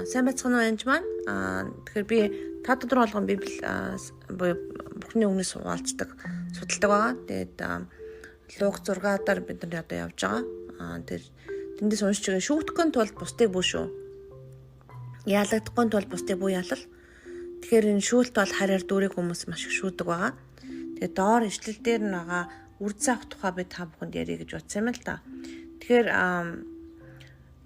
Сайн байцгаана уу анж маань. Тэгэхээр би та дотор болгон Библи буюу Бурхны үгнээс хуваалцдаг, судалдаг байгаа. Тэгээд Луг 6-аар бид нар одоо явж байгаа. Тэгээд тэндээс уншиж байгаа шүүгдэхгүй тулд бусдыг бүү шүү. Яалагдахгүй тулд бусдыг бүү ялал. Тэгэхээр энэ шүүлт бол харьяар дүүрэг хүмүүс маш их шүүдэг байгаа. Тэгээд доор ишлэл дээр нь байгаа үр заах тухай би та бүхэнд ярих гэж бодсон юм л да. Тэгэхээр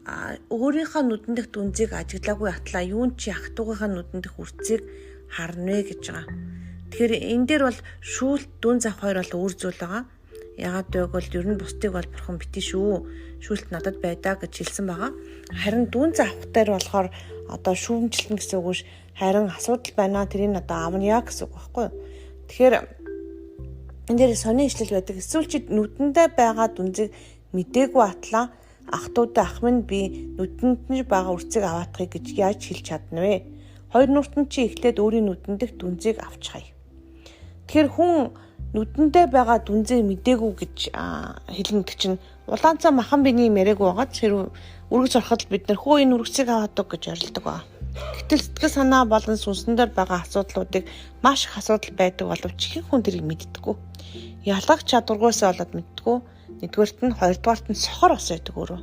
өөрийнхөө нүдэн дэх дүнзийг ажиглаагүй атлаа юун чи ах トゥ гийнхаа нүдэн дэх үрцгийг харна вэ гэж байгаа. Тэгэхээр энэ дээр бол шүүлт дүн зах хоёр бол үр зүйл байгаа. Ягаад гэвэл ер нь бусдыг бол бурхан битэн шүү. Шүүлт надад байдаа гэж хэлсэн байгаа. Харин дүн зах дээр болохоор одоо шүүмжлэн гэсэн үг биш, харин асуудал байна. Тэрийг одоо авна гэсэн үг байхгүй юу? Тэгэхээр энэ дээр сони ишлэл байдаг. Эсвэл чи нүдэндээ байгаа дүнзийг мдээгүй атлаа ах トゥ ах минь би нүдэнд нь байгаа үрцгийг аваатахыг гэж яаж хэлж чадна вэ? Хоёр нүртэн чи эхлээд өөрийн нүдэндх дүнзийг авч хай. Тэгэхээр хүн нүдэндээ байгаа дүнзийг мдээгүй гэж хэлнэдэг чинь улаанцаа махан биний яриаг байгаа. Тэр үргэж ороход бид нар хөө энэ үргцийг аваадаг гэж орилдог ба. Гэтэл сэтгэл санаа болон сүнсэн дээр байгаа асуудлуудыг маш их асуудал байдаг боловч хэн хүн тэрийг мэддэггүй. Ялгах чадваргүйсээ болоод мэддэггүй. Нэгдүгээрт нь, хоёрдугаарт нь сохор бас байдаг өөрөө.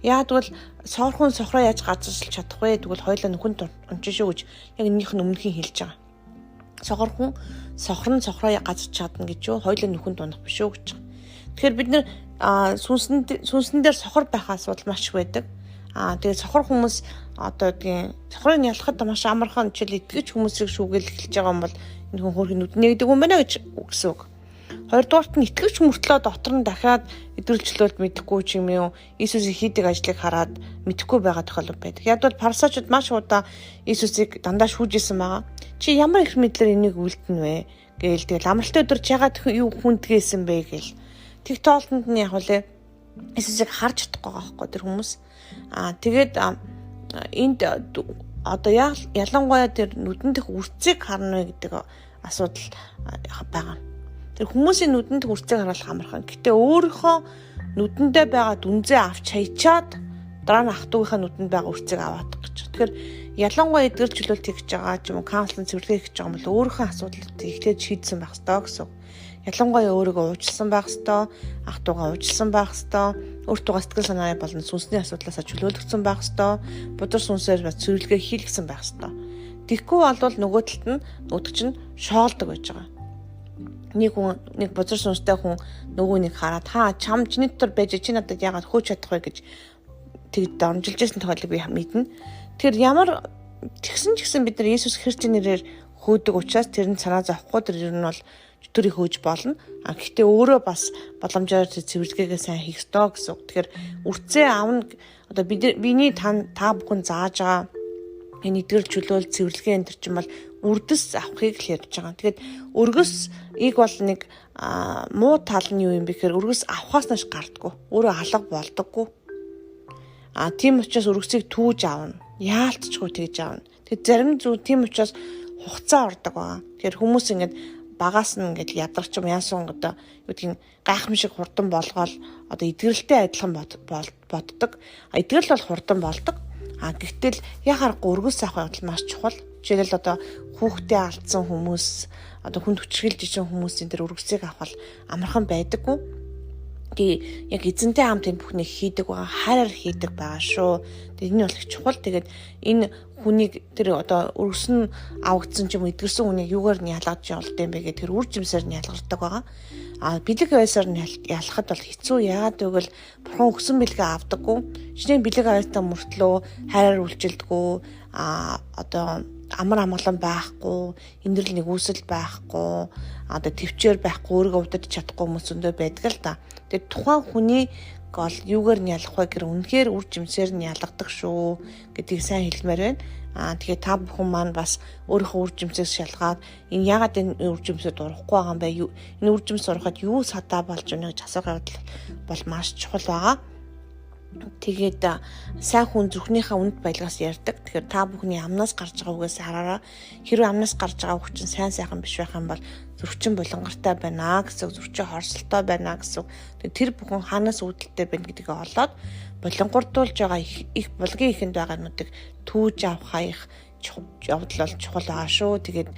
Яагад бол сохорхон сохроо яаж газарсалж чадах вэ? Тэгвэл хоёулаа нүхэнд унчин шүү гэж яг энэнийх нь өмнөхийн хэлж байгаа. Сохор нь сохроо газарч чадна гэж юу? Хоёулаа нүхэнд унах биш үү гэж байгаа. Тэгэхээр бид нэр сүнсэн дээр сохор байх асуудал маш их байдаг. Тэгээд сохор хүмүүс одоо тийм сохрыг ялахад маш амархан жишээл итгэж хүмүүсийг шүүгээл эхэлж байгаа юм бол энэ хүн хөрхийн нүднээ гэдэг юм байна гэж үгсэн үг. Хоёрдугаарт нь итгэвч мөртлөө дотор нь дахиад идэвхжлүүлэлт мэдэхгүй ч юм уу Иесусийн хийдэг ажлыг хараад мэдэхгүй байгаа тохиолдол байдаг. Яг бол парсачууд маш удаа Иесусыг дандаа шүүжсэн байгаа. Чи ямар их мэдлэр энийг үлдэнэ вэ гээл тэгэл амралтын өдөр ягаад юу хүндгээсэн бэ гээл. Тэг тоолтонд нь яг үлээ Иесусыг харж чадахгүй байгаа байхгүй тэр хүмүүс. Тэгээд энд одоо ялангуяа тэр нүдэн дэх үрцгийг харна вэ гэдэг асуудал байгаа. Тэр хүмүүсийн нүдэнд үрцгийг харуулах амархан. Гэтэ өөрийнхөө нүдэндээ байгаа дүнзээ авч хайчаад дараа нь ах トゥ гийнхаа нүдэнд байгаа үрцгийг аваадаг гэж. Тэгэхээр ялангуяа эдгэрчлүүлэлт хийж байгаа ч юм уу каунслинг цэвэрлэгээ хийж байгаа юм бол өөрийнхөө асуудлыг эхлээд шийдсэн байх ёстой гэсэн. Ялангуяа өөрийгөө уучлсан байх ёстой, ах トゥ гаа уучлсан байх ёстой, өөртөө сэтгэл санаа болон сүнсний асуудлаасаа чөлөөлөгдсөн байх ёстой, будар сүнсээр цэвэрлэгээ хийлгсэн байх ёстой. Тэгэхгүй бол нөгөө талд нь нөгдөг чинь шоолдог байж байгаа. Нэг бузар сүнстэй хүн нөгөө нэг хараад чам чиний дотор байж чи надад яагаад хөөж чадах вэ гэж тэгд дормжилж байсан тохиолдлыг би мэднэ. Тэгэхээр ямар тэгсэн ч гэсэн бид нар Иесус Христийн нэрээр хөөдөг учраас тэр нь санаа зовхгүй тэр ер нь бол зүтрийг хөөж болно. Гэхдээ өөрөө бас боломжоор цэвэрлэгээ сайн хийх ёстой гэсэн. Тэгэхээр үрцээ авна одоо биний та бүхэн зааж байгаа энэ эдгэр чөлөөл цэвэрлэгээ энэ төр чинь бол үрдэс авахыг л ярьж байгаа. Тэгээд өргөсийг бол нэг муу тал нь юу юм бэ гэхээр өргөс авахаас нааш гардаггүй. Өөрөө алга болдоггүй. Тийм учраас өргөсийг түүж авна. Яалтчгүй тэгж авна. Тэгээд зарим зүйл тийм учраас хугацаа ордог байгаа. Тэгэхээр хүмүүс ингээд багаас нь ингээд ядарч юм яасан одоо юу гэдгийг гайхамшиг хурдан болгоол одоо эдгэрэлтэй адилхан боддог. Эдгэрэл бол хурдан болдог. Гэхдээ яг харахгүй өргөс авах явдал маш чухал. Жишээлбэл одоо хүүхдээ алдсан хүмүүс, одоо хүнд хүчрхийлж ижин хүмүүсийн тэр өргөсийг авах амархан байдаггүй. Яг эзэнтэй хамт энэ бүхнийг хийдэг байгаа, хайраар хийдэг байгаа шүү. Тэгээд энэ бол их чухал. Тэгээд энэ хүнийг тэр одоо өргөс нь авагдсан ч юм уу эдгэрсэн хүнийг юугаар нь ялгаж явуулд юм бэ гэдэг тэр үр жимсээр нь ялгардаг байгаа. Бэлэг авьяасаар нь ялахад бол хэцүү. Яагаад гэвэл бурхан өгсөн бэлгээ авдаггүй. Жишээ нь бэлэг авьяастай мөртлөө хайраар үйлчилдэггүй. Одоо амар амгалан байхгүй, эндрэл нэгүсэл байхгүй, одоо төвчээр байхгүй, өөрийгөө удирдах чадахгүй хүмүүс өндөө байдаг л да. Тэгээд тухайн хүний гол юугаар нь ялах вэ гэхээр үнэхээр үр жимсээр нь ялгадаг шүү гэдгийг сайн хэлмээр байна. Тэгээд та бүхэн маань бас өөрийнхөө үр жимсээс шалгаад энэ ягаад энэ үр жимсэд урахгүй байгаа юм бэ? Энэ үр жимс урахад юу сатаа болж байна гэж асуух явдал бол маш чухал байгаа. Тэгээд сайн хүн зүрхнийхээ үнд баялгаас ярьдаг. Тэгэхээр та бүхний амнаас гарч байгаа үгээс хараараа хэрвээ амнаас гарч байгаа үг чинь сайхан биш байх юм бол зөрчин булангартай байна гэсэн, зөрчин хорсолтой байна гэсэн. Тэгээд тэр бүхэн хаанаас үүдэлтэй байна гэдгийг олоод булангурдуулж байгаа их булгийн ихэнд байгаа юмнуудыг түүж авахаа их явдал бол чухал байгаа шүү. Тэгээд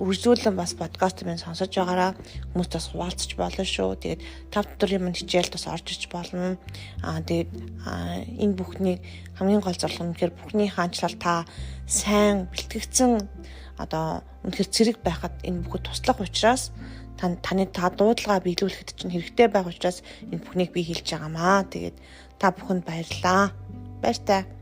үргэлжлүүлэн бас подкаст минь сонсож байгаараа хүмүүст бас хуваалцаж болно шүү. Тэгээд тав дотор юм хичээлд бас орж иж болно. Тэгээд энэ бүхний хамгийн гол зорилго нь бүхний хаанчлал та сайн бэлтгэгдсэн үнэхээр зэрэг байхад энэ бүхэд туслах учраас таны дуудлага биелүүлэхэд чинь хэрэгтэй байх учраас энэ бүхнийг би хэлж байгаамаа. Тэгээд та бүхэнд баярлалаа. Баяртай.